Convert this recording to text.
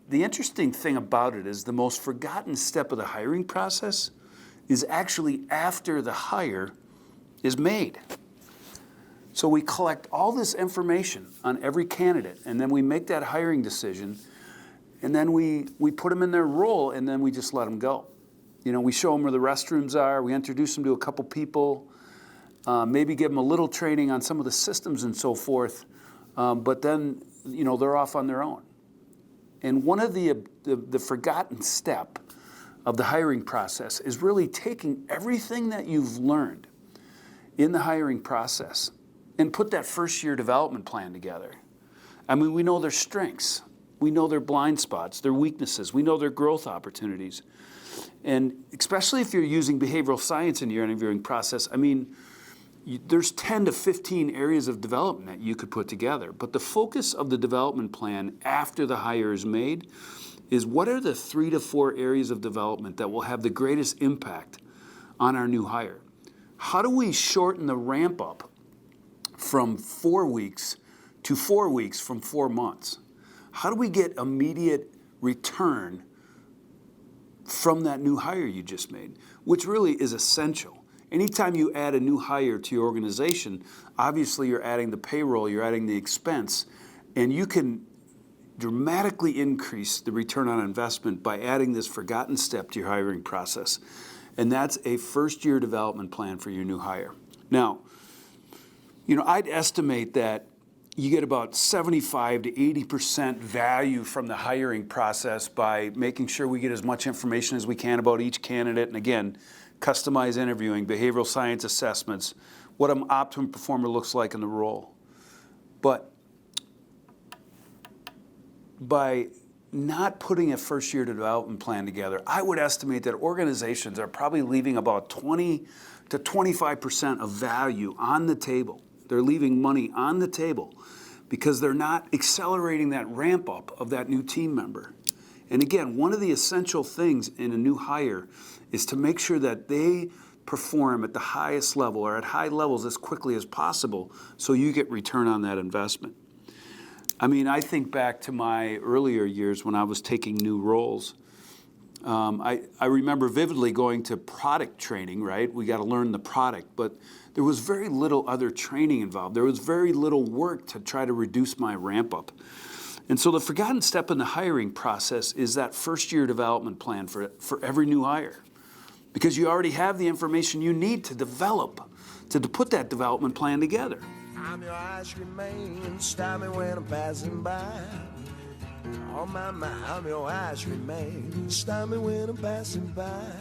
the interesting thing about it is the most forgotten step of the hiring process is actually after the hire is made. So we collect all this information on every candidate, and then we make that hiring decision, and then we put them in their role, and then we just let them go. You know, we show them where the restrooms are, we introduce them to a couple people, maybe give them a little training on some of the systems and so forth, but then, you know, they're off on their own. And one of the forgotten step of the hiring process is really taking everything that you've learned in the hiring process and put that first year development plan together. I mean, we know their strengths, we know their blind spots, their weaknesses, we know their growth opportunities. And especially if you're using behavioral science in your interviewing process, I mean, there's 10 to 15 areas of development that you could put together. But the focus of the development plan after the hire is made is what are the 3 to 4 areas of development that will have the greatest impact on our new hire? How do we shorten the ramp up from 4 weeks to 4 weeks from 4 months? How do we get immediate return from that new hire you just made, which really is essential. Anytime you add a new hire to your organization, obviously you're adding the payroll, you're adding the expense, and you can dramatically increase the return on investment by adding this forgotten step to your hiring process. And that's a first-year development plan for your new hire. Now, you know, I'd estimate that you get about 75 to 80% value from the hiring process by making sure we get as much information as we can about each candidate. And again, customized interviewing, behavioral science assessments, what an optimum performer looks like in the role. But by not putting a first year development plan together, I would estimate that organizations are probably leaving about 20 to 25% of value on the table. They're leaving money on the table because they're not accelerating that ramp up of that new team member. And again, one of the essential things in a new hire is to make sure that they perform at the highest level or at high levels as quickly as possible so you get return on that investment. I mean, I think back to my earlier years when I was taking new roles. I remember vividly going to product training, right? We got to learn the product, but there was very little other training involved. There was very little work to try to reduce my ramp up. And so the forgotten step in the hiring process is that first year development plan for every new hire. Because you already have the information you need to develop, to put that development plan together. I'm your ice cream man, stop me when I'm passing by. Oh my, I'm your ice cream man, stop me when I'm passing by.